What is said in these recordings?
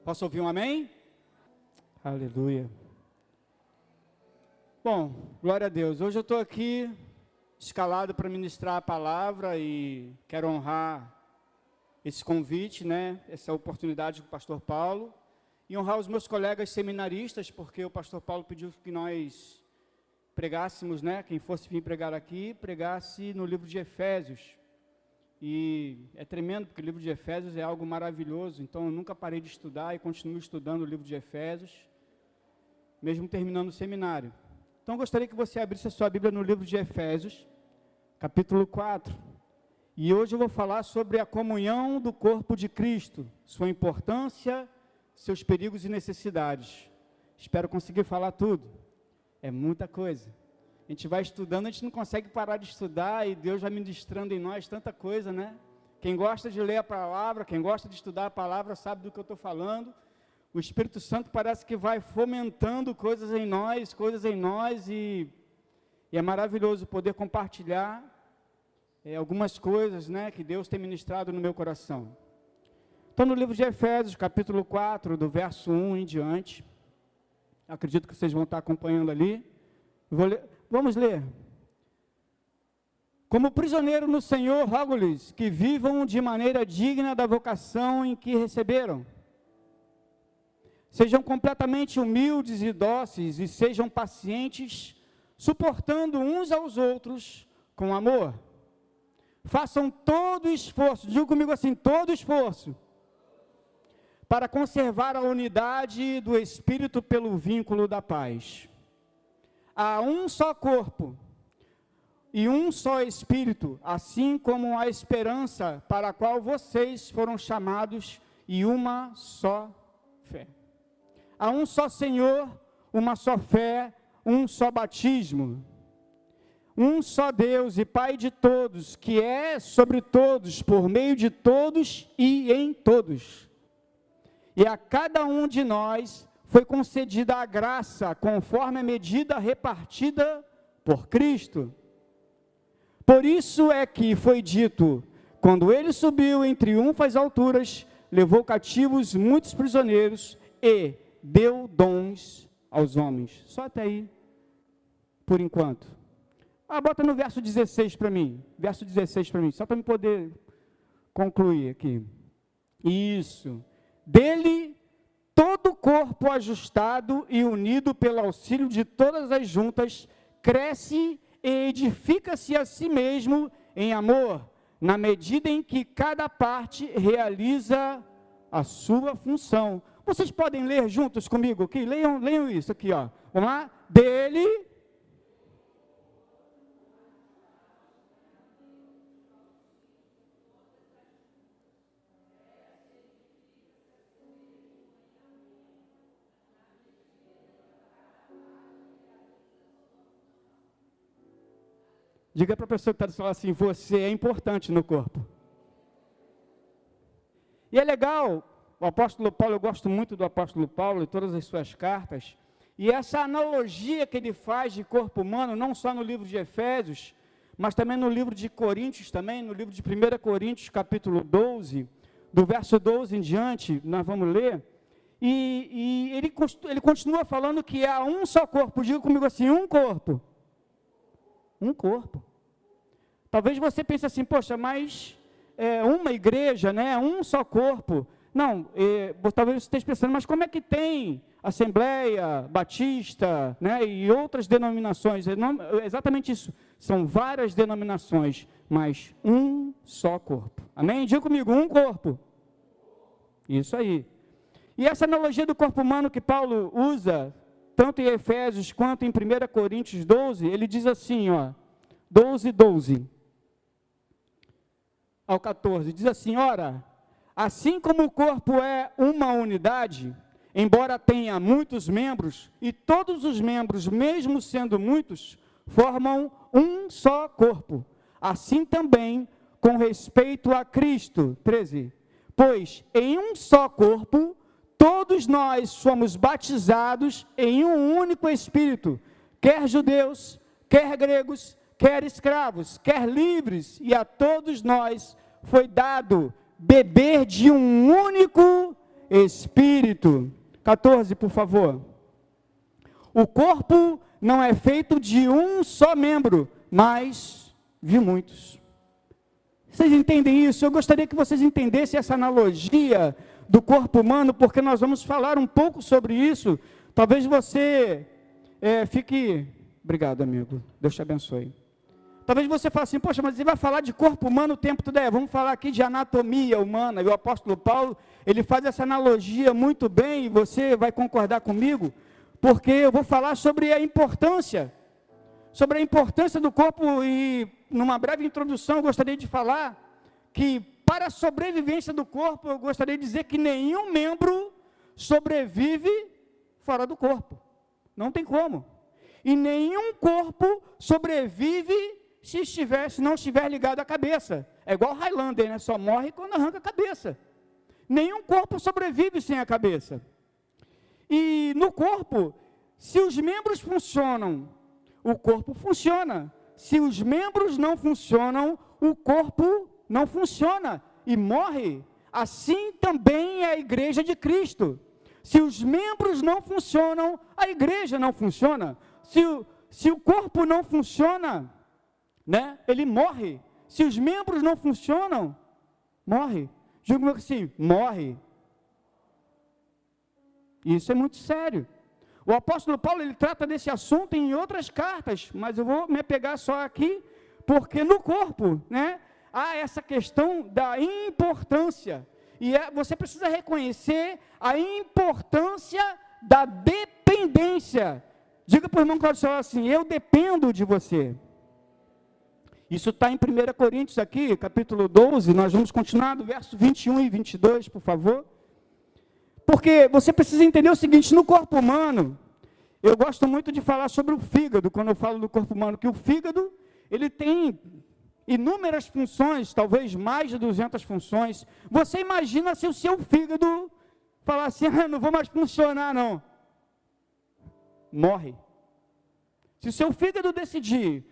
Posso ouvir um amém? Aleluia. Bom, glória a Deus. Hoje eu estou aqui escalado para ministrar a palavra e quero honrar esse convite, né? Essa oportunidade com o pastor Paulo e honrar os meus colegas seminaristas, porque o pastor Paulo pediu que nós pregássemos, né? Quem fosse vir pregar aqui, pregasse no livro de Efésios. E é tremendo, porque o livro de Efésios é algo maravilhoso, então eu nunca parei de estudar e continuo estudando o livro de Efésios, mesmo terminando o seminário. Então eu gostaria que você abrisse a sua Bíblia no livro de Efésios, capítulo 4. E hoje eu vou falar sobre a comunhão do corpo de Cristo, sua importância, seus perigos e necessidades. Espero conseguir falar tudo. É muita coisa. A gente vai estudando, a gente não consegue parar de estudar e Deus vai ministrando em nós tanta coisa, né? Quem gosta de ler a palavra, quem gosta de estudar a palavra, sabe do que eu estou falando. O Espírito Santo parece que vai fomentando coisas em nós e é maravilhoso poder compartilhar algumas coisas, né, que Deus tem ministrado no meu coração. Então, no livro de Efésios, capítulo 4, do verso 1 em diante, acredito que vocês vão estar acompanhando ali. Vamos ler. Como prisioneiro no Senhor, rogo-lhes que vivam de maneira digna da vocação em que receberam. Sejam completamente humildes e dóceis e sejam pacientes, suportando uns aos outros com amor. Façam todo esforço, diga comigo assim, todo esforço, para conservar a unidade do Espírito pelo vínculo da paz. Há um só corpo e um só Espírito, assim como a esperança para a qual vocês foram chamados, e uma só fé. Há um só Senhor, uma só fé, um só batismo. Um só Deus e Pai de todos, que é sobre todos, por meio de todos e em todos. E a cada um de nós foi concedida a graça, conforme a medida repartida por Cristo. Por isso é que foi dito, quando ele subiu em triunfo às alturas, levou cativos muitos prisioneiros e deu dons aos homens. Só até aí, por enquanto. Bota no verso 16 para mim, só para eu poder concluir aqui. Isso. Dele, todo o corpo ajustado e unido pelo auxílio de todas as juntas, cresce e edifica-se a si mesmo em amor, na medida em que cada parte realiza a sua função. Vocês podem ler juntos comigo aqui? Leiam isso aqui, ó. Vamos lá? Dele... Diga para a pessoa que está do seu lado assim, você é importante no corpo. E é legal, o apóstolo Paulo, eu gosto muito do apóstolo Paulo e todas as suas cartas, e essa analogia que ele faz de corpo humano, não só no livro de Efésios, mas também no livro de Coríntios, também no livro de 1 Coríntios, capítulo 12, do verso 12 em diante, nós vamos ler, e ele continua falando que há um só corpo, diga comigo assim, um corpo. Um corpo. Talvez você pense assim, poxa, mas uma igreja, né, um só corpo. Não, talvez você esteja pensando, mas como é que tem Assembleia, Batista, né, e outras denominações? Exatamente isso, são várias denominações, mas um só corpo. Amém? Diga comigo, um corpo. Isso aí. E essa analogia do corpo humano que Paulo usa, tanto em Efésios quanto em 1 Coríntios 12, ele diz assim, ó, 12 ao 14, diz assim, ora, assim como o corpo é uma unidade, embora tenha muitos membros, e todos os membros, mesmo sendo muitos, formam um só corpo, assim também com respeito a Cristo, 13, pois em um só corpo, todos nós somos batizados em um único Espírito, quer judeus, quer gregos, quer escravos, quer livres, e a todos nós foi dado beber de um único Espírito. 14, por favor. O corpo não é feito de um só membro, mas de muitos. Vocês entendem isso? Eu gostaria que vocês entendessem essa analogia do corpo humano, porque nós vamos falar um pouco sobre isso. Talvez você fique... Obrigado, amigo. Deus te abençoe. Talvez você fale assim, poxa, mas ele vai falar de corpo humano o tempo todo. Vamos falar aqui de anatomia humana. E o apóstolo Paulo, ele faz essa analogia muito bem, e você vai concordar comigo, porque eu vou falar sobre a importância do corpo, e numa breve introdução eu gostaria de falar que para a sobrevivência do corpo, eu gostaria de dizer que nenhum membro sobrevive fora do corpo. Não tem como. E nenhum corpo sobrevive se não estiver ligado à cabeça. É igual Highlander, né? Só morre quando arranca a cabeça. Nenhum corpo sobrevive sem a cabeça. E no corpo, se os membros funcionam, o corpo funciona. Se os membros não funcionam, o corpo não funciona e morre. Assim também é a igreja de Cristo. Se os membros não funcionam, a igreja não funciona. Se o corpo não funciona, né, ele morre. Se os membros não funcionam, morre. Digo assim, morre. Isso é muito sério. O apóstolo Paulo, ele trata desse assunto em outras cartas, mas eu vou me apegar só aqui, porque no corpo, né, há essa questão da importância, e você precisa reconhecer a importância da dependência. Diga para o irmão Claudio assim, eu dependo de você. Isso está em 1 Coríntios aqui, capítulo 12, nós vamos continuar do verso 21 e 22, por favor. Porque você precisa entender o seguinte, no corpo humano, eu gosto muito de falar sobre o fígado, quando eu falo do corpo humano, que o fígado, ele tem inúmeras funções, talvez mais de 200 funções. Você imagina se o seu fígado falar assim, não vou mais funcionar não. Morre. Se o seu fígado decidir,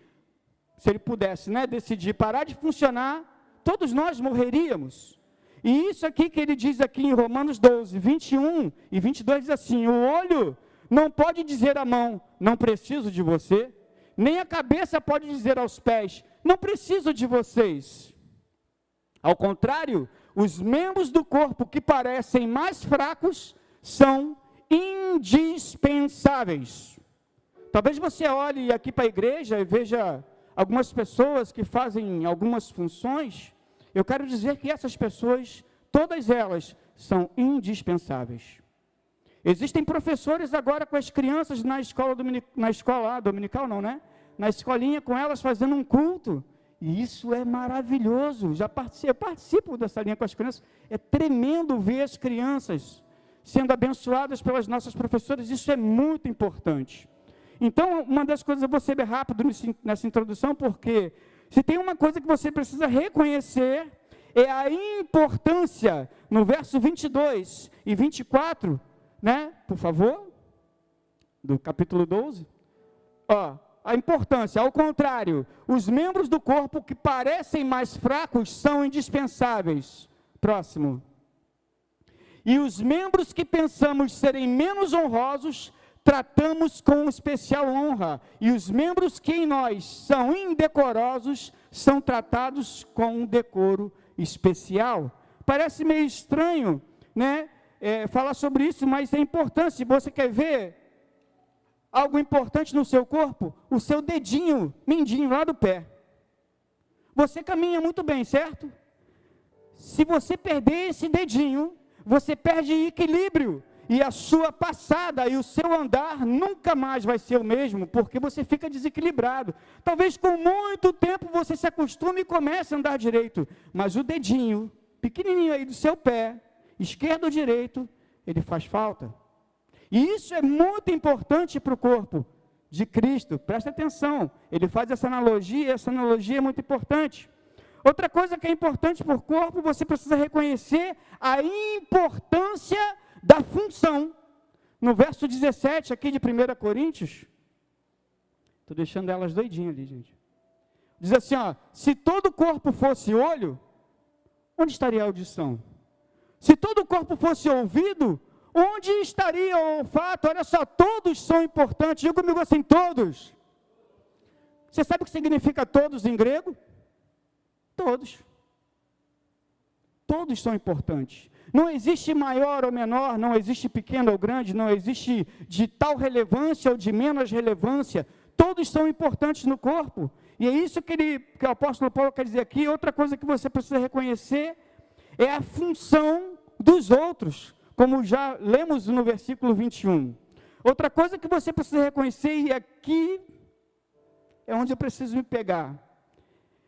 se ele pudesse, né, decidir parar de funcionar, todos nós morreríamos. E isso aqui que ele diz aqui em Romanos 12, 21 e 22, diz assim, o olho não pode dizer à mão, não preciso de você, nem a cabeça pode dizer aos pés, não preciso de vocês. Ao contrário, os membros do corpo que parecem mais fracos são indispensáveis. Talvez você olhe aqui para a igreja e veja algumas pessoas que fazem algumas funções. Eu quero dizer que essas pessoas, todas elas, são indispensáveis. Existem professores agora com as crianças na escola dominical não, né? Na escolinha com elas fazendo um culto. E isso é maravilhoso. Eu participo dessa linha com as crianças. É tremendo ver as crianças sendo abençoadas pelas nossas professoras. Isso é muito importante. Então, uma das coisas, eu vou ser rápido nessa introdução, porque se tem uma coisa que você precisa reconhecer, é a importância, no verso 22 e 24, né, por favor, do capítulo 12, a importância, ao contrário, os membros do corpo que parecem mais fracos são indispensáveis. Próximo. E os membros que pensamos serem menos honrosos, tratamos com especial honra, e os membros que em nós são indecorosos, são tratados com um decoro especial. Parece meio estranho, né, falar sobre isso, mas é importante. Se você quer ver algo importante no seu corpo, o seu dedinho, mindinho lá do pé. Você caminha muito bem, certo? Se você perder esse dedinho, você perde equilíbrio, e a sua passada e o seu andar nunca mais vai ser o mesmo, porque você fica desequilibrado. Talvez com muito tempo você se acostume e comece a andar direito, mas o dedinho, pequenininho aí do seu pé, esquerdo ou direito, ele faz falta. E isso é muito importante para o corpo de Cristo, presta atenção, ele faz essa analogia é muito importante. Outra coisa que é importante para o corpo, você precisa reconhecer a importância da função. No verso 17 aqui de 1 Coríntios, estou deixando elas doidinhas ali, gente. Diz assim, ó, se todo o corpo fosse olho, onde estaria a audição? Se todo o corpo fosse ouvido, onde estaria o olfato? Olha só, todos são importantes. Diga comigo assim, todos. Você sabe o que significa todos em grego? Todos. Todos são importantes. Não existe maior ou menor, não existe pequeno ou grande, não existe de tal relevância ou de menos relevância. Todos são importantes no corpo. E é isso que o apóstolo Paulo quer dizer aqui. Outra coisa que você precisa reconhecer é a função dos outros, como já lemos no versículo 21. Outra coisa que você precisa reconhecer, e aqui é onde eu preciso me pegar,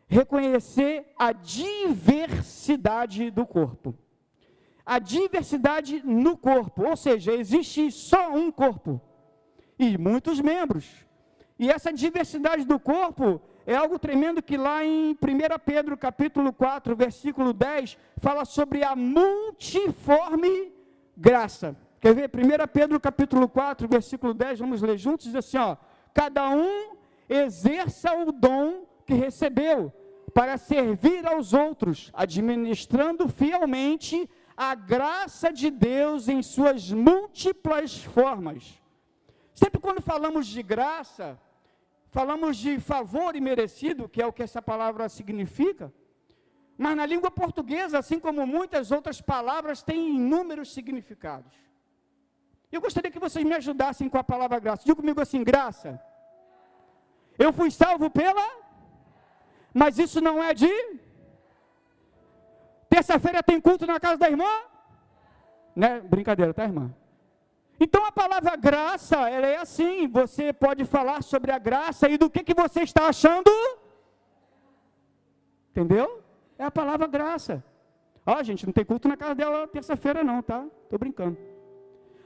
reconhecer a diversidade do corpo. A diversidade no corpo, ou seja, existe só um corpo e muitos membros. E essa diversidade do corpo é algo tremendo que lá em 1 Pedro capítulo 4, versículo 10, fala sobre a multiforme graça. Quer ver? 1 Pedro capítulo 4, versículo 10, vamos ler juntos, diz assim, ó, cada um exerça o dom que recebeu para servir aos outros, administrando fielmente a graça de Deus em suas múltiplas formas. Sempre quando falamos de graça, falamos de favor imerecido, que é o que essa palavra significa, mas na língua portuguesa, assim como muitas outras palavras, tem inúmeros significados. Eu gostaria que vocês me ajudassem com a palavra graça. Diga comigo assim, graça. Eu fui salvo pela... Mas isso não é de... Terça-feira tem culto na casa da irmã? Né? Brincadeira, tá, irmã? Então a palavra graça, ela é assim, você pode falar sobre a graça e do que você está achando? Entendeu? É a palavra graça. Ó, gente, não tem culto na casa dela terça-feira não, tá? Tô brincando.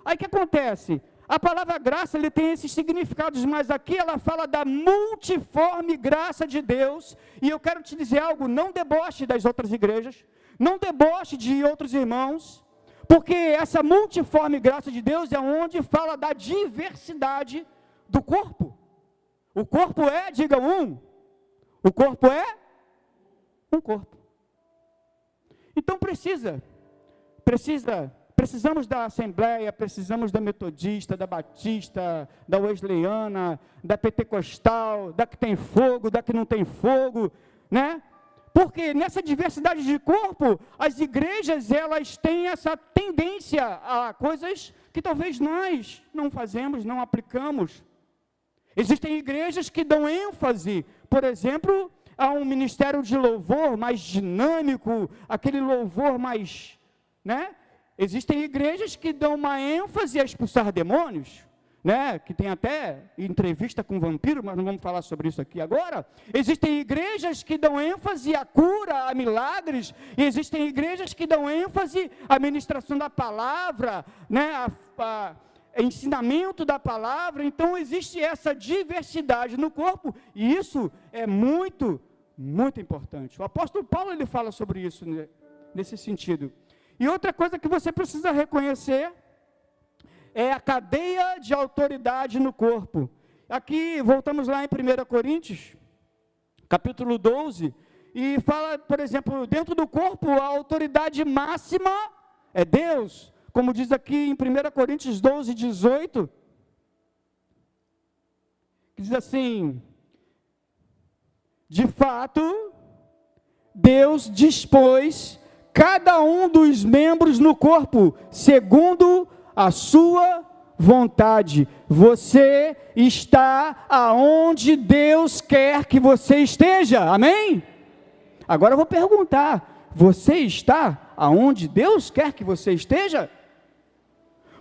Aí o que acontece? A palavra graça, ele tem esses significados, mas aqui ela fala da multiforme graça de Deus, e eu quero te dizer algo, não deboche das outras igrejas, não deboche de outros irmãos, porque essa multiforme graça de Deus é onde fala da diversidade do corpo. O corpo é, diga um, o corpo é um corpo. Então precisamos da Assembleia, precisamos da Metodista, da Batista, da Wesleyana, da Pentecostal, da que tem fogo, da que não tem fogo, né? Porque nessa diversidade de corpo, as igrejas, elas têm essa tendência a coisas que talvez nós não fazemos, não aplicamos. Existem igrejas que dão ênfase, por exemplo, a um ministério de louvor mais dinâmico, aquele louvor mais, né? Existem igrejas que dão uma ênfase a expulsar demônios, né? Que tem até entrevista com vampiro, mas não vamos falar sobre isso aqui agora. Existem igrejas que dão ênfase à cura, a milagres, e existem igrejas que dão ênfase à ministração da palavra, né? A ensinamento da palavra. Então existe essa diversidade no corpo, e isso é muito, muito importante. O apóstolo Paulo, ele fala sobre isso, né? Nesse sentido. E outra coisa que você precisa reconhecer é a cadeia de autoridade no corpo. Aqui, voltamos lá em 1 Coríntios, capítulo 12, e fala, por exemplo, dentro do corpo, a autoridade máxima é Deus, como diz aqui em 1 Coríntios 12, 18, que diz assim, de fato, Deus dispôs cada um dos membros no corpo, segundo a sua vontade. Você está aonde Deus quer que você esteja, amém? Agora eu vou perguntar, você está aonde Deus quer que você esteja?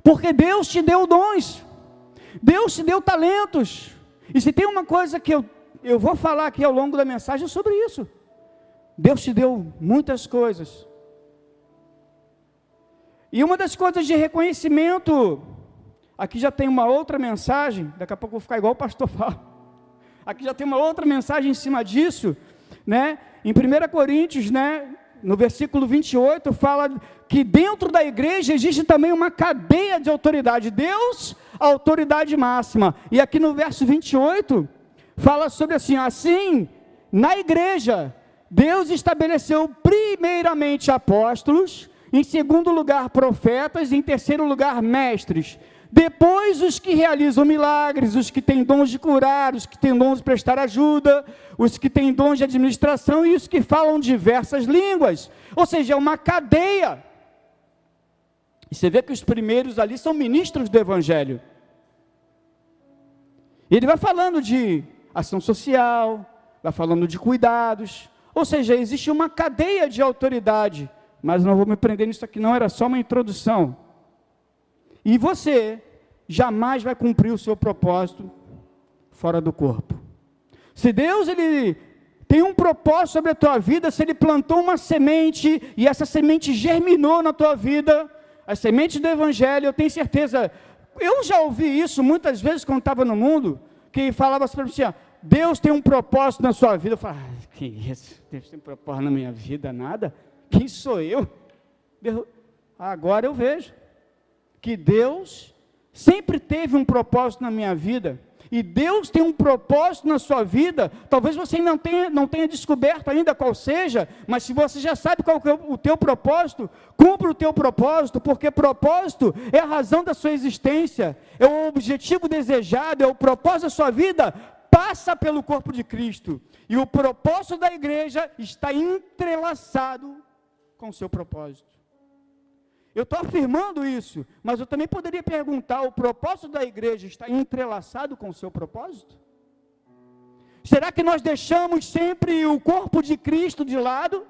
Porque Deus te deu dons, Deus te deu talentos, e se tem uma coisa que eu vou falar aqui ao longo da mensagem sobre isso, Deus te deu muitas coisas. E uma das coisas de reconhecimento, aqui já tem uma outra mensagem, daqui a pouco eu vou ficar igual o pastor Paulo, aqui já tem uma outra mensagem em cima disso, né? Em 1 Coríntios, né, no versículo 28, fala que dentro da igreja existe também uma cadeia de autoridade, Deus, a autoridade máxima, e aqui no verso 28, fala sobre assim, na igreja, Deus estabeleceu primeiramente apóstolos, em segundo lugar profetas, em terceiro lugar mestres. Depois os que realizam milagres, os que têm dons de curar, os que têm dons de prestar ajuda, os que têm dons de administração e os que falam diversas línguas. Ou seja, é uma cadeia. E você vê que os primeiros ali são ministros do Evangelho. Ele vai falando de ação social, vai falando de cuidados. Ou seja, existe uma cadeia de autoridade. Mas não vou me prender nisso aqui, não, era só uma introdução. E você jamais vai cumprir o seu propósito fora do corpo. Se Deus ele tem um propósito sobre a tua vida, se Ele plantou uma semente e essa semente germinou na tua vida, a semente do Evangelho, eu tenho certeza, eu já ouvi isso muitas vezes quando estava no mundo, que falava assim para mim assim, Deus tem um propósito na sua vida. Eu falava, que isso, Deus tem um propósito na minha vida, nada? Quem sou eu? Agora eu vejo que Deus sempre teve um propósito na minha vida, e Deus tem um propósito na sua vida. Talvez você não tenha descoberto ainda qual seja, mas se você já sabe qual é o teu propósito, cumpra o teu propósito, porque propósito é a razão da sua existência, é o objetivo desejado, é o propósito da sua vida, passa pelo corpo de Cristo, e o propósito da igreja está entrelaçado com o seu propósito. Eu estou afirmando isso, mas eu também poderia perguntar, o propósito da igreja está entrelaçado com o seu propósito? Será que nós deixamos sempre o corpo de Cristo de lado,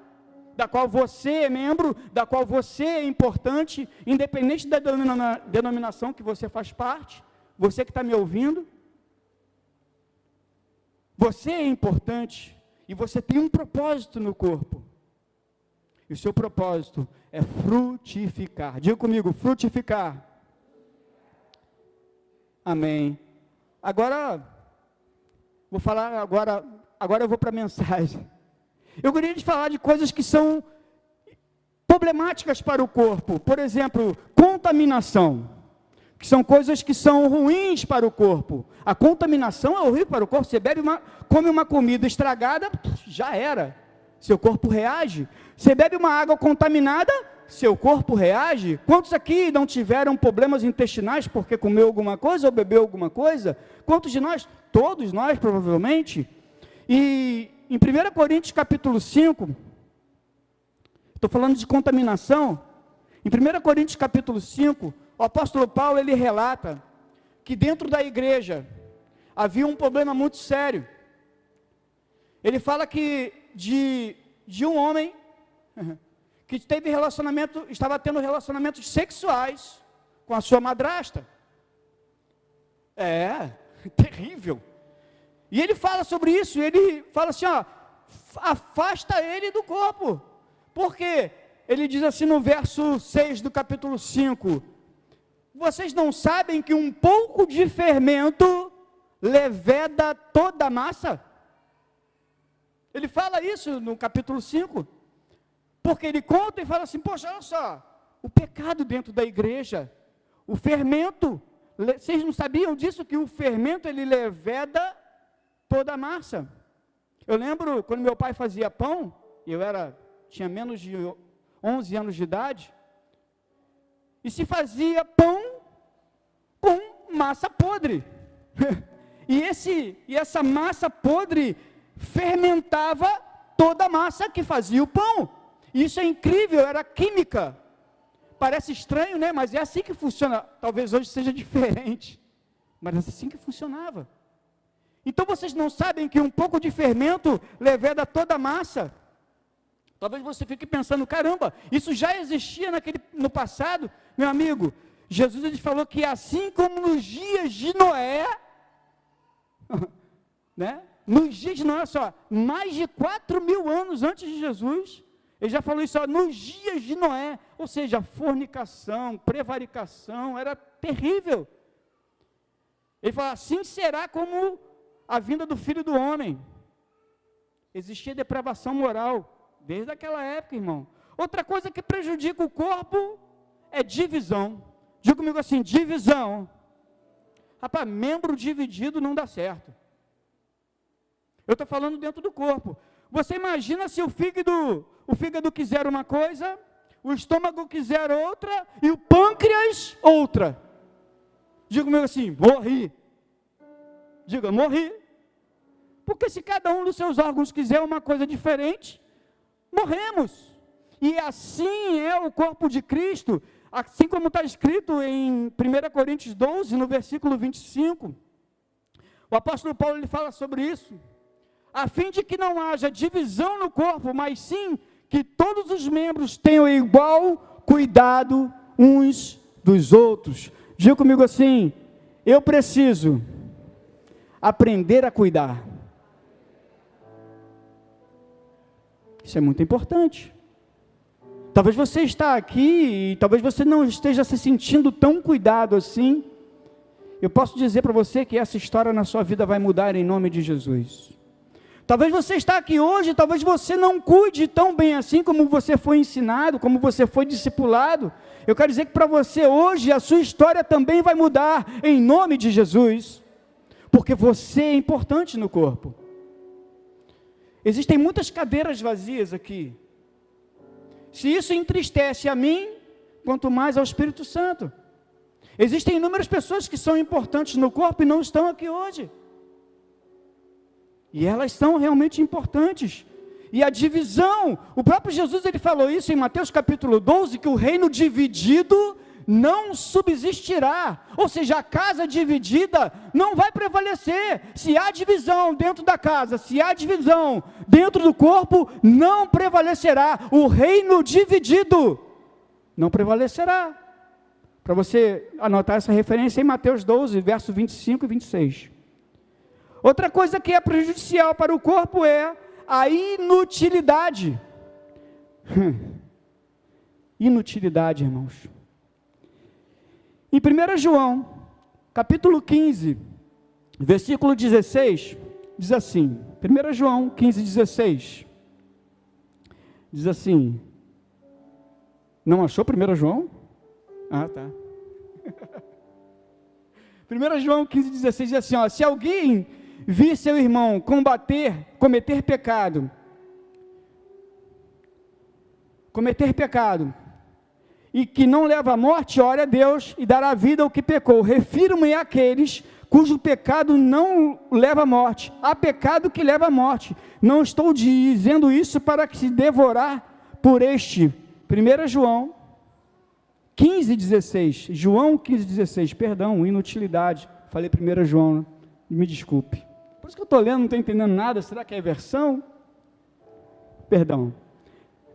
da qual você é membro, da qual você é importante, independente da denominação que você faz parte, você que está me ouvindo? Você é importante, e você tem um propósito no corpo. E o seu propósito é frutificar. Diga comigo, frutificar. Amém. Agora eu vou para a mensagem. Eu gostaria de falar de coisas que são problemáticas para o corpo. Por exemplo, contaminação. Que são coisas que são ruins para o corpo. A contaminação é horrível para o corpo. Você come uma comida estragada, já era. Seu corpo reage. Você bebe uma água contaminada, seu corpo reage. Quantos aqui não tiveram problemas intestinais porque comeu alguma coisa ou bebeu alguma coisa? Quantos de nós? Todos nós, provavelmente. E em 1 Coríntios capítulo 5, estou falando de contaminação. Em 1 Coríntios capítulo 5, o apóstolo Paulo, ele relata que dentro da igreja havia um problema muito sério. Ele fala que de um homem que estava tendo relacionamentos sexuais com a sua madrasta. Terrível. E ele fala sobre isso, ele fala assim, afasta ele do corpo. Por quê? Ele diz assim no verso 6 do capítulo 5, vocês não sabem que um pouco de fermento leveda toda a massa? Ele fala isso no capítulo 5, porque ele conta e fala assim, poxa, olha só, o pecado dentro da igreja, o fermento, vocês não sabiam disso, que o fermento ele leveda toda a massa? Eu lembro quando meu pai fazia pão, tinha menos de 11 anos de idade, e se fazia pão com massa podre, e essa massa podre fermentava toda a massa que fazia o pão. Isso é incrível, era química. Parece estranho, né? Mas é assim que funciona. Talvez hoje seja diferente, mas é assim que funcionava. Então vocês não sabem que um pouco de fermento leveda toda a massa? Talvez você fique pensando, caramba, isso já existia no passado. Meu amigo, Jesus ele falou que assim como nos dias de Noé, né? Nos dias de Noé, mais de 4.000 anos antes de Jesus, ele já falou isso, nos dias de Noé, ou seja, fornicação, prevaricação, era terrível. Ele fala, assim será como a vinda do Filho do Homem. Existia depravação moral, desde aquela época, irmão. Outra coisa que prejudica o corpo é divisão. Diga comigo assim, divisão. Rapaz, membro dividido não dá certo. Eu estou falando dentro do corpo. Você imagina se o fígado quiser uma coisa, o estômago quiser outra e o pâncreas outra. Diga comigo assim, morri. Diga, morri. Porque se cada um dos seus órgãos quiser uma coisa diferente, morremos. E assim é o corpo de Cristo, assim como está escrito em 1 Coríntios 12, no versículo 25. O apóstolo Paulo ele fala sobre isso. A fim de que não haja divisão no corpo, mas sim que todos os membros tenham igual cuidado uns dos outros. Diga comigo assim, eu preciso aprender a cuidar. Isso é muito importante. Talvez você está aqui e talvez você não esteja se sentindo tão cuidado assim. Eu posso dizer para você que essa história na sua vida vai mudar em nome de Jesus. Talvez você está aqui hoje, talvez você não cuide tão bem assim como você foi ensinado, como você foi discipulado. Eu quero dizer que para você hoje a sua história também vai mudar em nome de Jesus. Porque você é importante no corpo. Existem muitas cadeiras vazias aqui. Se isso entristece a mim, quanto mais ao Espírito Santo. Existem inúmeras pessoas que são importantes no corpo e não estão aqui hoje. E elas são realmente importantes. E a divisão, o próprio Jesus ele falou isso em Mateus capítulo 12, que o reino dividido não subsistirá. Ou seja, a casa dividida não vai prevalecer. Se há divisão dentro da casa, se há divisão dentro do corpo, não prevalecerá. O reino dividido não prevalecerá. Para você anotar essa referência em Mateus 12, verso 25 e 26. Outra coisa que é prejudicial para o corpo é a inutilidade. Inutilidade, irmãos. Em 1 João, capítulo 15, versículo 16, diz assim, 1 João 15, 16, diz assim, não achou 1 João? Ah, tá. 1 João 15, 16 diz assim, ó, se alguém vir seu irmão cometer pecado, e que não leva à morte, ore a Deus e dará vida ao que pecou. Refiro-me àqueles cujo pecado não leva à morte. Há pecado que leva à morte. Não estou dizendo isso para que se devorar por este. 1 João 15, 16. João 15, 16. Perdão, inutilidade. Falei 1 João, né? Me desculpe. Por isso que eu estou lendo, não estou entendendo nada. Será que é versão? Perdão.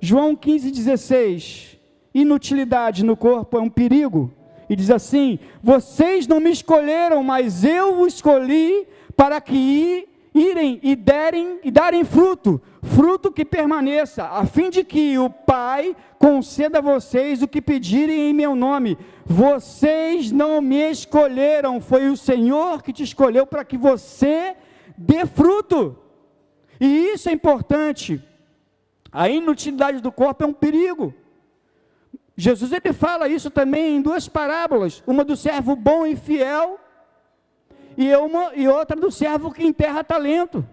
João 15, 16. Inutilidade no corpo é um perigo, e diz assim, vocês não me escolheram, mas eu os escolhi para que irem e darem fruto que permaneça, a fim de que o Pai conceda a vocês o que pedirem em meu nome. Vocês não me escolheram, foi o Senhor que te escolheu para que você dê fruto, e isso é importante. A inutilidade do corpo é um perigo. Jesus ele fala isso também em duas parábolas, uma do servo bom e fiel, e outra do servo que enterra talento.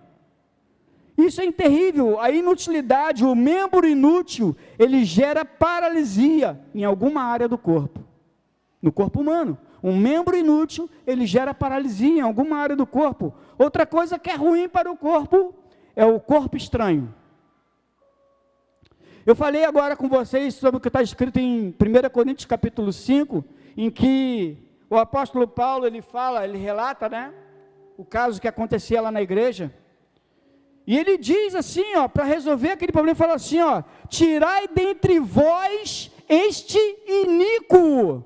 Isso é terrível. A inutilidade, o membro inútil, ele gera paralisia em alguma área do corpo, no corpo humano. Um membro inútil, ele gera paralisia em alguma área do corpo. Outra coisa que é ruim para o corpo, é o corpo estranho. Eu falei agora com vocês sobre o que está escrito em 1 Coríntios capítulo 5, em que o apóstolo Paulo, ele relata, né, o caso que acontecia lá na igreja, e ele diz assim, ó, para resolver aquele problema, ele fala assim, ó, tirai dentre vós este iníquo,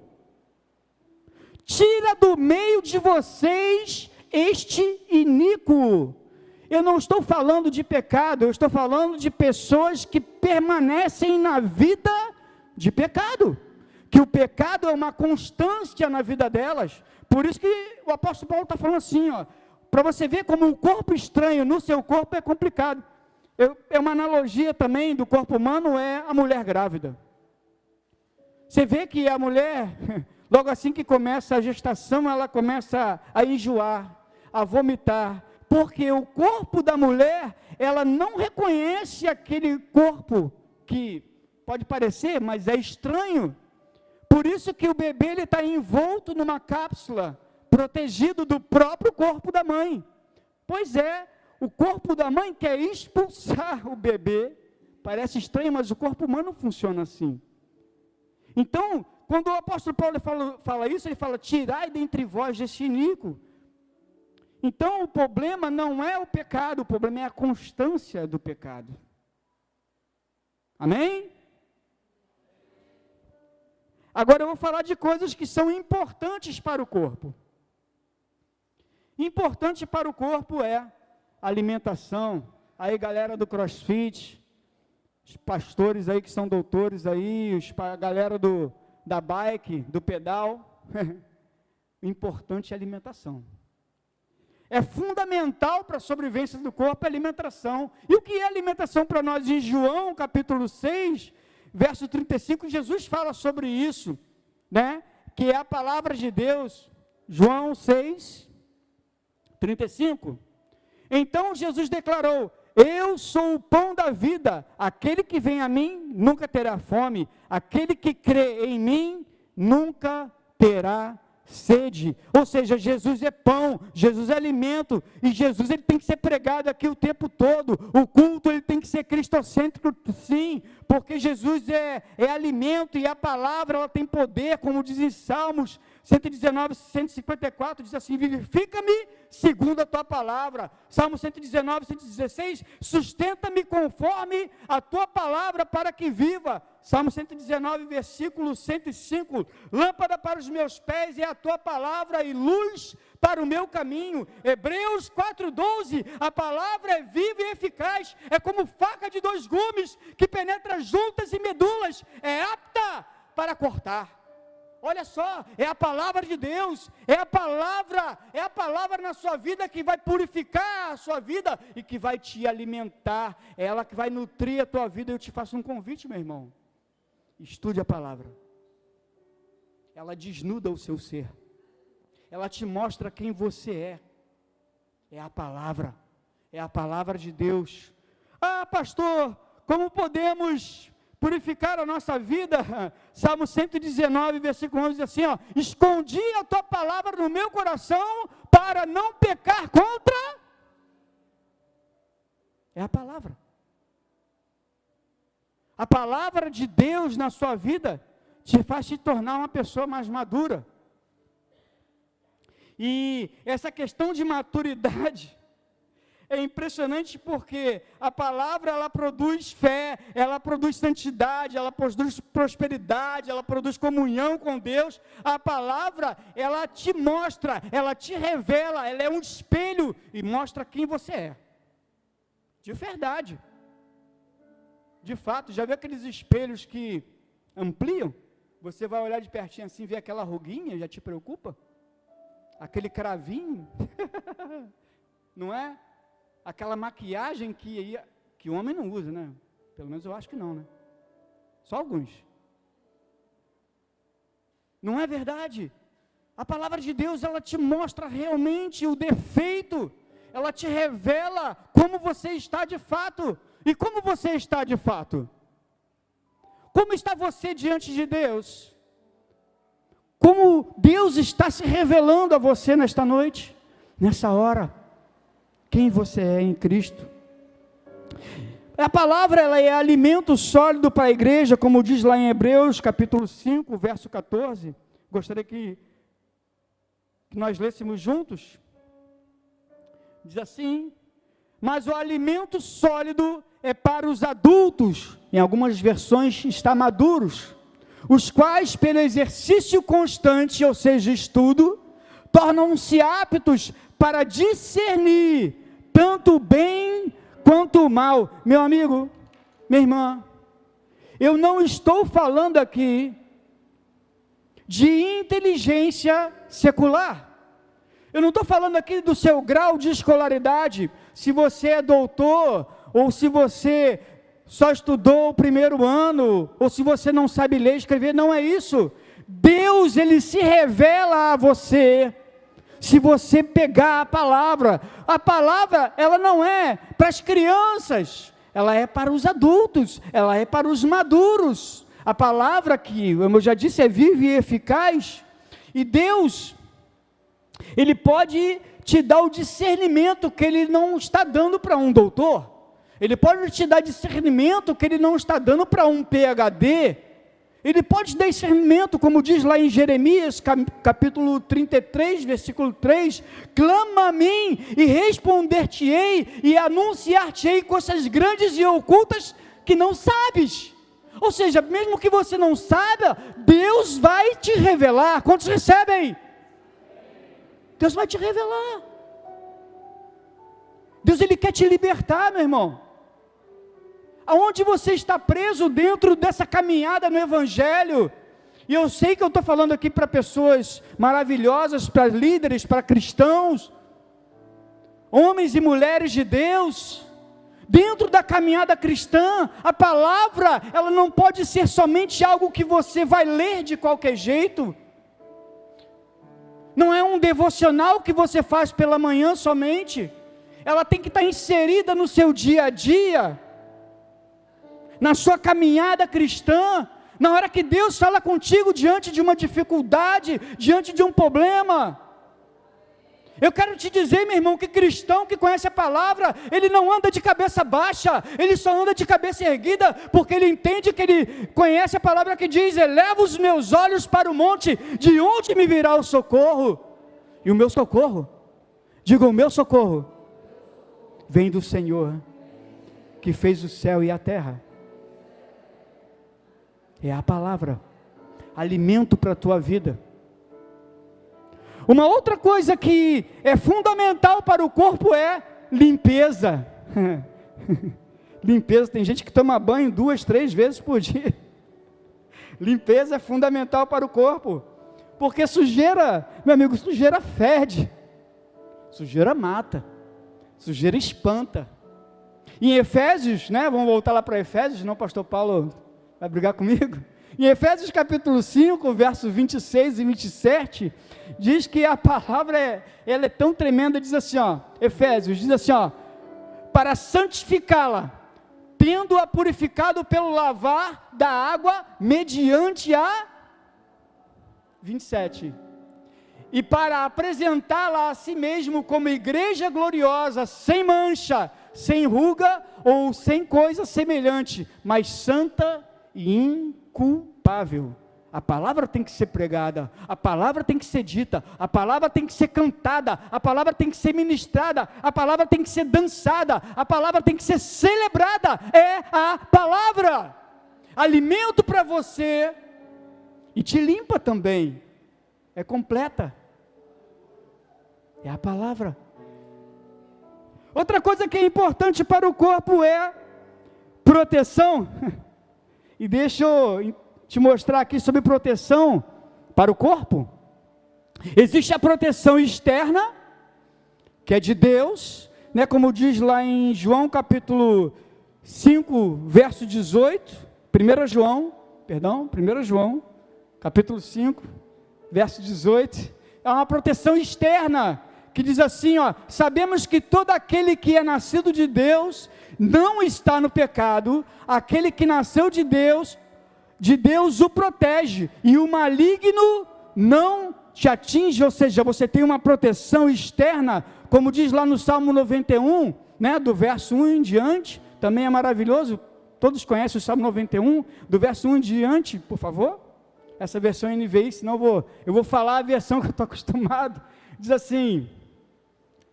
tira do meio de vocês este iníquo. Eu não estou falando de pecado, eu estou falando de pessoas que permanecem na vida de pecado, que o pecado é uma constância na vida delas. Por isso que o apóstolo Paulo está falando assim, ó, para você ver como um corpo estranho no seu corpo é complicado. É uma analogia também do corpo humano, é a mulher grávida. Você vê que a mulher, logo assim que começa a gestação, ela começa a enjoar, a vomitar, porque o corpo da mulher, ela não reconhece aquele corpo que pode parecer, mas é estranho. Por isso que o bebê ele está envolto numa cápsula, protegido do próprio corpo da mãe. Pois é, o corpo da mãe quer expulsar o bebê. Parece estranho, mas o corpo humano funciona assim. Então, quando o apóstolo Paulo fala isso, ele fala, tirai dentre vós este iníquo. Então, o problema não é o pecado, o problema é a constância do pecado. Amém? Agora eu vou falar de coisas que são importantes para o corpo. Importante para o corpo é alimentação. Aí, galera do CrossFit, os pastores aí que são doutores aí, a galera da bike, do pedal, o importante é a alimentação. É fundamental para a sobrevivência do corpo a alimentação. E o que é alimentação para nós? Em João, capítulo 6, verso 35, Jesus fala sobre isso, né? Que é a palavra de Deus. João 6, 35. Então Jesus declarou, eu sou o pão da vida, aquele que vem a mim nunca terá fome, aquele que crê em mim nunca terá sede. Ou seja, Jesus é pão, Jesus é alimento, e Jesus ele tem que ser pregado aqui o tempo todo. O culto ele tem que ser cristocêntrico, sim, porque Jesus é alimento, e a palavra ela tem poder, como diz em Salmos 119, 154, diz assim, vivifica-me segundo a tua palavra. Salmo 119, 116, sustenta-me conforme a tua palavra para que viva. Salmo 119, versículo 105, lâmpada para os meus pés é a tua palavra e luz para o meu caminho. Hebreus 4:12, a palavra é viva e eficaz, é como faca de 2 gumes, que penetra juntas e medulas, é apta para cortar. Olha só, é a palavra de Deus, é a palavra na sua vida que vai purificar a sua vida e que vai te alimentar, é ela que vai nutrir a tua vida. Eu te faço um convite, meu irmão, estude a palavra, ela desnuda o seu ser, ela te mostra quem você é a palavra de Deus. Ah, pastor, como podemos purificar a nossa vida? Salmo 119, versículo 11, diz assim, ó, escondi a tua palavra no meu coração, para não pecar contra, é a palavra de Deus na sua vida, te faz te tornar uma pessoa mais madura, e essa questão de maturidade, é impressionante porque a palavra ela produz fé, ela produz santidade, ela produz prosperidade, ela produz comunhão com Deus. A palavra ela te mostra, ela te revela, ela é um espelho e mostra quem você é. De verdade. De fato, já viu aqueles espelhos que ampliam? Você vai olhar de pertinho assim, vê aquela ruguinha, já te preocupa? Aquele cravinho? Não é? Aquela maquiagem que o homem não usa, né? Pelo menos eu acho que não, né? Só alguns. Não é verdade? A palavra de Deus, ela te mostra realmente o defeito, ela te revela como você está de fato. E como você está de fato? Como está você diante de Deus? Como Deus está se revelando a você nesta noite, nessa hora? Quem você é em Cristo? A palavra ela é alimento sólido para a igreja, como diz lá em Hebreus, capítulo 5, verso 14. Gostaria que nós lêssemos juntos. Diz assim, mas o alimento sólido é para os adultos, em algumas versões está maduros, os quais pelo exercício constante, ou seja, estudo, tornam-se aptos para discernir tanto o bem quanto o mal. Meu amigo, minha irmã, eu não estou falando aqui de inteligência secular, eu não estou falando aqui do seu grau de escolaridade, se você é doutor, ou se você só estudou o primeiro ano, ou se você não sabe ler e escrever, não é isso. Deus, Ele se revela a você se você pegar a palavra, ela não é para as crianças, ela é para os adultos, ela é para os maduros. A palavra que, como eu já disse, é viva e eficaz, e Deus, Ele pode te dar o discernimento que Ele não está dando para um doutor, Ele pode te dar discernimento que Ele não está dando para um PhD, Ele pode dar discernimento, como diz lá em Jeremias, capítulo 33, versículo 3, clama a mim e responder-te-ei e anunciar-te-ei coisas grandes e ocultas que não sabes. Ou seja, mesmo que você não saiba, Deus vai te revelar. Quantos recebem? Deus vai te revelar. Deus, Ele quer te libertar, meu irmão. Aonde você está preso dentro dessa caminhada no Evangelho, e eu sei que eu estou falando aqui para pessoas maravilhosas, para líderes, para cristãos, homens e mulheres de Deus, dentro da caminhada cristã, a palavra, ela não pode ser somente algo que você vai ler de qualquer jeito, não é um devocional que você faz pela manhã somente, ela tem que estar inserida no seu dia a dia, na sua caminhada cristã, na hora que Deus fala contigo diante de uma dificuldade, diante de um problema. Eu quero te dizer, meu irmão, que cristão que conhece a palavra, ele não anda de cabeça baixa, ele só anda de cabeça erguida, porque ele entende que ele conhece a palavra que diz, eleva os meus olhos para o monte, de onde me virá o socorro? E o meu socorro, diga, o meu socorro, vem do Senhor, que fez o céu e a terra. É a palavra, alimento para a tua vida. Uma outra coisa que é fundamental para o corpo é limpeza. Limpeza, tem gente que toma banho 2, 3 vezes por dia. Limpeza é fundamental para o corpo, porque sujeira, meu amigo, sujeira fede, sujeira mata, sujeira espanta. Em Efésios, né, vamos voltar lá para Efésios, não, pastor Paulo vai brigar comigo? Em Efésios capítulo 5, versos 26 e 27, diz que a palavra ela é tão tremenda, diz assim, ó, Efésios, diz assim, ó, para santificá-la, tendo-a purificado pelo lavar da água, mediante a 27, e para apresentá-la a si mesmo como igreja gloriosa, sem mancha, sem ruga, ou sem coisa semelhante, mas santa e inculpável. A palavra tem que ser pregada, a palavra tem que ser dita, a palavra tem que ser cantada, a palavra tem que ser ministrada, a palavra tem que ser dançada, a palavra tem que ser celebrada. É a palavra, alimento para você, e te limpa também, é completa, é a palavra. Outra coisa que é importante para o corpo é proteção. E deixa eu te mostrar aqui sobre proteção para o corpo. Existe a proteção externa, que é de Deus, né, como diz lá em João capítulo 5, verso 18, 1 João, capítulo 5, verso 18, é uma proteção externa, que diz assim, ó, sabemos que todo aquele que é nascido de Deus, não está no pecado, aquele que nasceu de Deus o protege, e o maligno não te atinge, ou seja, você tem uma proteção externa, como diz lá no Salmo 91, né, do verso 1 em diante, também é maravilhoso, todos conhecem o Salmo 91, do verso 1 em diante, por favor, essa versão NVI, senão eu vou falar a versão que eu estou acostumado, diz assim,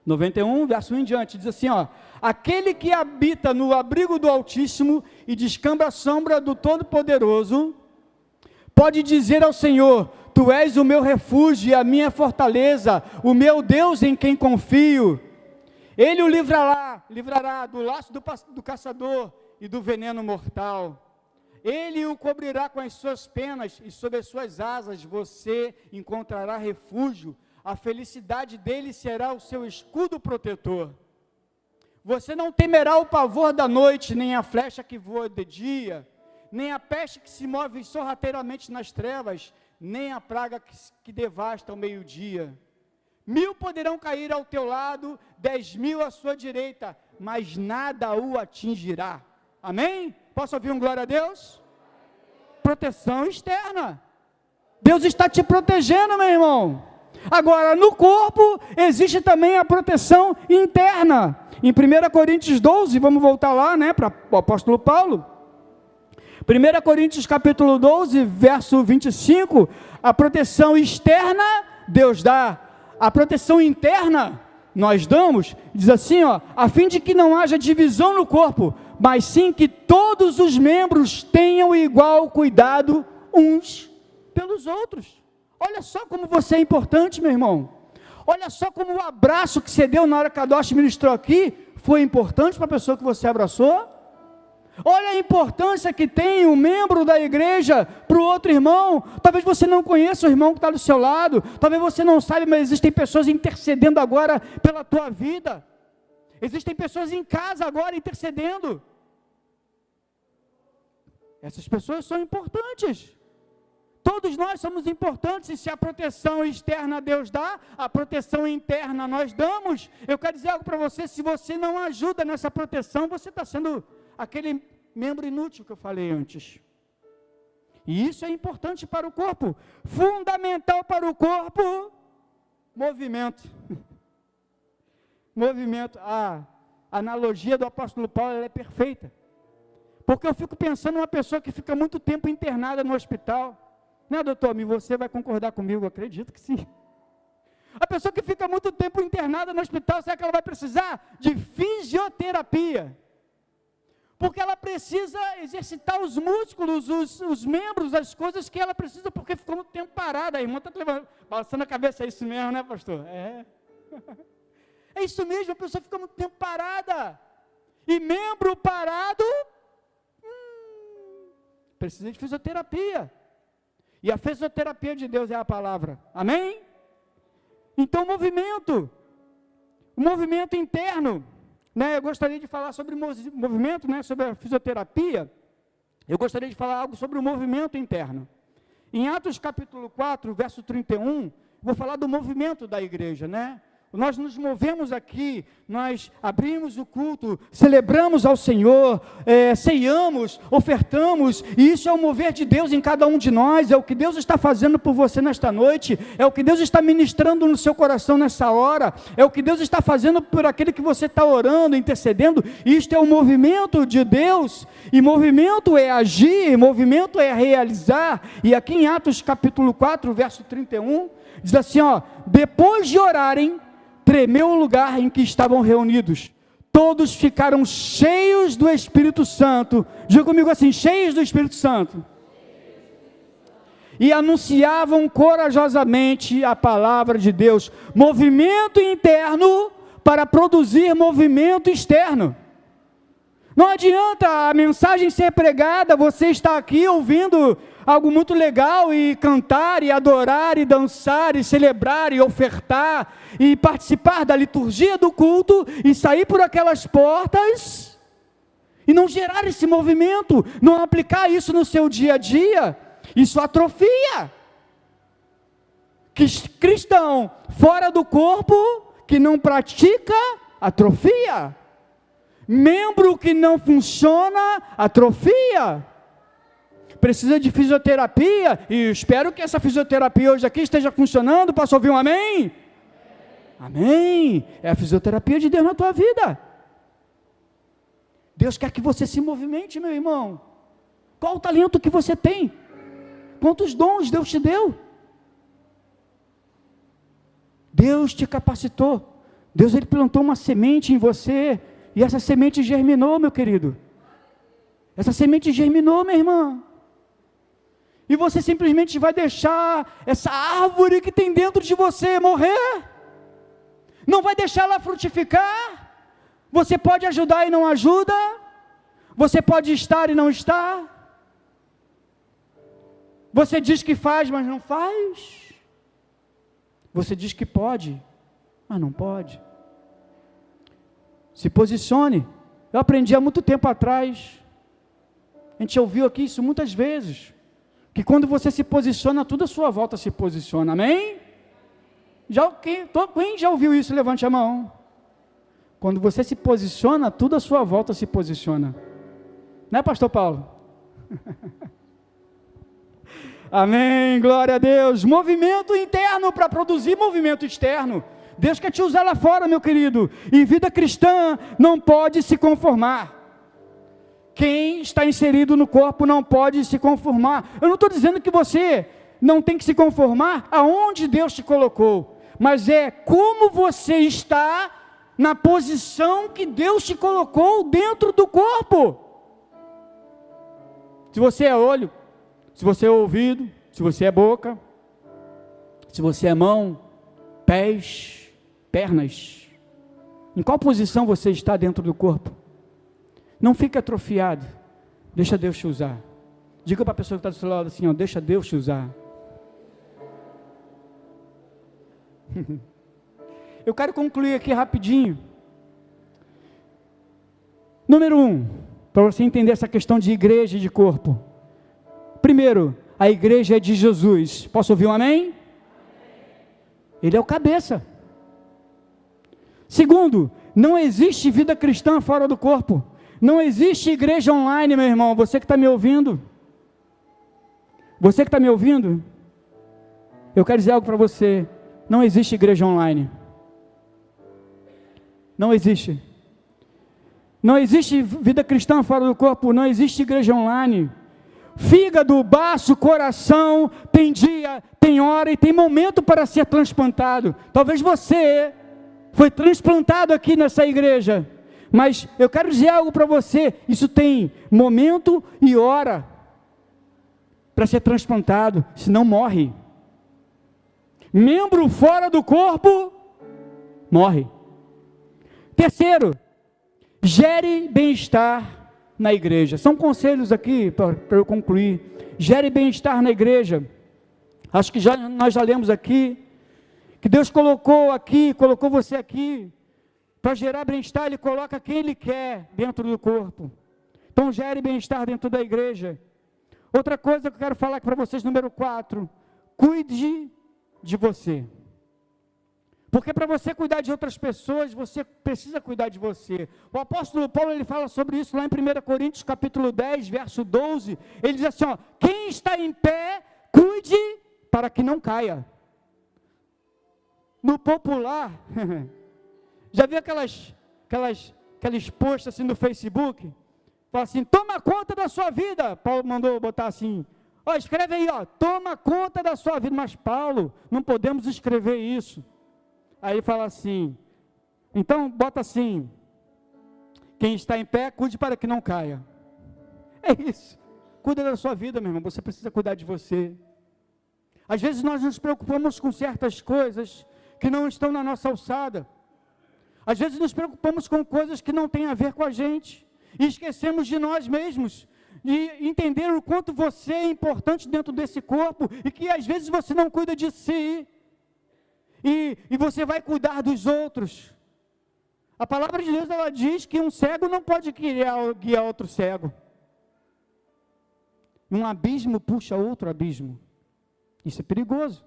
91, verso 1 em diante, diz assim, ó, aquele que habita no abrigo do Altíssimo e descamba a sombra do Todo-Poderoso, pode dizer ao Senhor, tu és o meu refúgio e a minha fortaleza, o meu Deus em quem confio, ele o livrará do laço do caçador e do veneno mortal, ele o cobrirá com as suas penas e sob as suas asas você encontrará refúgio, a felicidade dele será o seu escudo protetor. Você não temerá o pavor da noite, nem a flecha que voa de dia, nem a peste que se move sorrateiramente nas trevas, nem a praga que devasta ao meio-dia. 1000 poderão cair ao teu lado, 10.000 à sua direita, mas nada o atingirá. Amém? Posso ouvir um glória a Deus? Proteção externa. Deus está te protegendo, meu irmão. Agora, no corpo, existe também a proteção interna. Em 1 Coríntios 12, vamos voltar lá, né, para o apóstolo Paulo. 1 Coríntios capítulo 12, verso 25, a proteção externa, Deus dá. A proteção interna, nós damos, diz assim, ó, a fim de que não haja divisão no corpo, mas sim que todos os membros tenham igual cuidado uns pelos outros. Olha só como você é importante, meu irmão. Olha só como o abraço que você deu na hora que a Kadosh ministrou aqui, foi importante para a pessoa que você abraçou. Olha a importância que tem um membro da igreja para o outro irmão. Talvez você não conheça o irmão que está do seu lado, talvez você não saiba, mas existem pessoas intercedendo agora pela tua vida. Existem pessoas em casa agora intercedendo. Essas pessoas são importantes. Todos nós somos importantes, e se a proteção externa Deus dá, a proteção interna nós damos. Eu quero dizer algo para você: se você não ajuda nessa proteção, você está sendo aquele membro inútil que eu falei antes. E isso é importante para o corpo, fundamental para o corpo, movimento. Movimento, a analogia do apóstolo Paulo, ela é perfeita, porque eu fico pensando em uma pessoa que fica muito tempo internada no hospital, né, doutor? Você vai concordar comigo? Eu acredito que sim. A pessoa que fica muito tempo internada no hospital, será que ela vai precisar de fisioterapia? Porque ela precisa exercitar os músculos, os membros, as coisas que ela precisa, porque ficou muito tempo parada. A irmã está balançando a cabeça, é isso mesmo, né, pastor? É. É isso mesmo, a pessoa fica muito tempo parada. E membro parado, precisa de fisioterapia. E a fisioterapia de Deus é a palavra. Amém? Então, o movimento interno, né, eu gostaria de falar sobre o movimento, né, sobre a fisioterapia. Eu gostaria de falar algo sobre o movimento interno. Em Atos capítulo 4, verso 31, vou falar do movimento da igreja, né? Nós nos movemos aqui, nós abrimos o culto, celebramos ao Senhor, ceiamos, ofertamos, e isso é o mover de Deus em cada um de nós, é o que Deus está fazendo por você nesta noite, é o que Deus está ministrando no seu coração nessa hora, é o que Deus está fazendo por aquele que você está orando, intercedendo. Isto é o movimento de Deus, e movimento é agir, movimento é realizar. E aqui em Atos capítulo 4, verso 31, diz assim, ó: depois de orarem, tremeu o lugar em que estavam reunidos, todos ficaram cheios do Espírito Santo. Diga comigo assim: cheios do Espírito Santo, e anunciavam corajosamente a palavra de Deus. Movimento interno para produzir movimento externo. Não adianta a mensagem ser pregada, você está aqui ouvindo algo muito legal, e cantar, e adorar, e dançar, e celebrar, e ofertar, e participar da liturgia do culto, e sair por aquelas portas, e não gerar esse movimento, não aplicar isso no seu dia a dia. Isso atrofia. Cristão fora do corpo, que não pratica, atrofia. Membro que não funciona, atrofia. Precisa de fisioterapia, e espero que essa fisioterapia hoje aqui esteja funcionando. Posso ouvir um amém? Amém. É a fisioterapia de Deus na tua vida. Deus quer que você se movimente, meu irmão. Qual o talento que você tem? Quantos dons Deus te deu? Deus te capacitou. Deus, Ele plantou uma semente em você, e essa semente germinou, meu querido. Essa semente germinou, minha irmã. E você simplesmente vai deixar essa árvore que tem dentro de você morrer? Não vai deixar ela frutificar? Você pode ajudar e não ajuda? Você pode estar e não estar? Você diz que faz, mas não faz? Você diz que pode, mas não pode? Se posicione. Eu aprendi há muito tempo atrás, a gente ouviu aqui isso muitas vezes, que quando você se posiciona, tudo à sua volta se posiciona. Amém? Quem já ouviu isso? Levante a mão. Quando você se posiciona, tudo à sua volta se posiciona. Não é, pastor Paulo? Amém, glória a Deus. Movimento interno para produzir movimento externo. Deus quer te usar lá fora, meu querido. E vida cristã não pode se conformar. Quem está inserido no corpo não pode se conformar. Eu não estou dizendo que você não tem que se conformar aonde Deus te colocou, mas é como você está na posição que Deus te colocou dentro do corpo. Se você é olho, se você é ouvido, se você é boca, se você é mão, pés, pernas, em qual posição você está dentro do corpo? Não fique atrofiado, deixa Deus te usar. Diga para a pessoa que está do seu lado assim, ó, deixa Deus te usar. Eu quero concluir aqui rapidinho. Número 1, para você entender essa questão de igreja e de corpo. Primeiro, a igreja é de Jesus. Posso ouvir um amém? Ele é o cabeça. Segundo, não existe vida cristã fora do corpo. Não existe igreja online, meu irmão. Você que está me ouvindo. Você que está me ouvindo. Eu quero dizer algo para você. Não existe igreja online. Não existe. Não existe vida cristã fora do corpo. Não existe igreja online. Fígado, baço, coração, tem dia, tem hora e tem momento para ser transplantado. Talvez você foi transplantado aqui nessa igreja, mas eu quero dizer algo para você, isso tem momento e hora para ser transplantado, senão morre. Membro fora do corpo, morre. Terceiro, gere bem-estar na igreja. São conselhos aqui para eu concluir. Gere bem-estar na igreja. Acho que nós já lemos aqui que Deus colocou você aqui para gerar bem-estar. Ele coloca quem Ele quer dentro do corpo. Então gere bem-estar dentro da igreja. Outra coisa que eu quero falar aqui para vocês, número 4, cuide de você. Porque para você cuidar de outras pessoas, você precisa cuidar de você. O apóstolo Paulo, ele fala sobre isso lá em 1 Coríntios, capítulo 10, verso 12. Ele diz assim, ó, quem está em pé, cuide para que não caia. No popular, já viu aqueles posts assim no Facebook? Fala assim, toma conta da sua vida. Paulo mandou botar assim, ó, escreve aí, ó, toma conta da sua vida. Mas Paulo, não podemos escrever isso. Aí fala assim, então bota assim, quem está em pé, cuide para que não caia. É isso, cuida da sua vida, meu irmão, você precisa cuidar de você. Às vezes nós nos preocupamos com certas coisas que não estão na nossa alçada. Às vezes nos preocupamos com coisas que não têm a ver com a gente, e esquecemos de nós mesmos, de entender o quanto você é importante dentro desse corpo, e que às vezes você não cuida de si, e você vai cuidar dos outros. A palavra de Deus, ela diz que um cego não pode guiar outro cego. Um abismo puxa outro abismo. Isso é perigoso.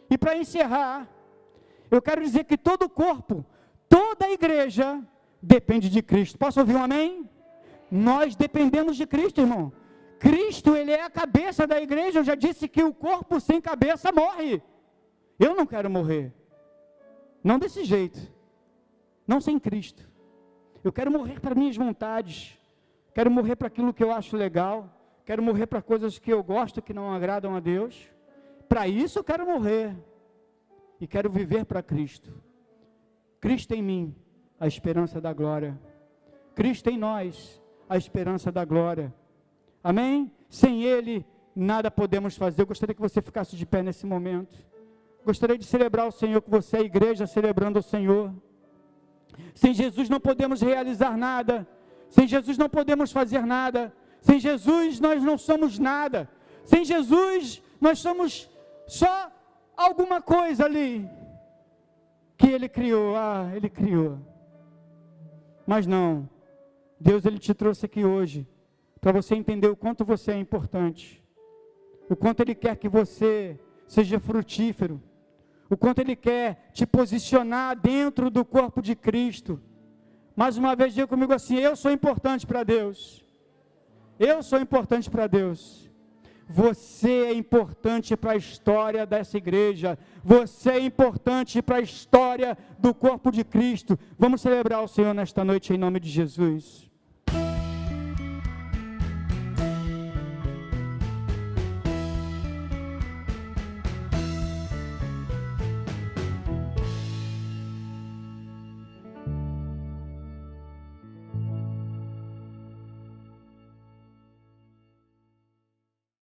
E para encerrar, eu quero dizer que todo corpo, toda a igreja depende de Cristo. Posso ouvir um amém? Nós dependemos de Cristo, irmão. Cristo, Ele é a cabeça da igreja. Eu já disse que o corpo sem cabeça morre. Eu não quero morrer, não desse jeito, não sem Cristo. Eu quero morrer para minhas vontades, quero morrer para aquilo que eu acho legal, quero morrer para coisas que eu gosto, que não agradam a Deus. Para isso eu quero morrer, e quero viver para Cristo. Cristo em mim, a esperança da glória. Cristo em nós, a esperança da glória. Amém? Sem Ele, nada podemos fazer. Eu gostaria que você ficasse de pé nesse momento. Gostaria de celebrar o Senhor com você, a igreja celebrando o Senhor. Sem Jesus não podemos realizar nada. Sem Jesus não podemos fazer nada. Sem Jesus nós não somos nada. Sem Jesus nós somos só alguma coisa ali que Ele criou. Ele criou. Mas não. Deus, Ele te trouxe aqui hoje para você entender o quanto você é importante. O quanto Ele quer que você seja frutífero. o quanto Ele quer te posicionar dentro do corpo de Cristo. Mais uma vez, diga comigo assim: eu sou importante para Deus. Eu sou importante para Deus. Você é importante para a história dessa igreja. Você é importante para a história do corpo de Cristo. Vamos celebrar o Senhor nesta noite em nome de Jesus.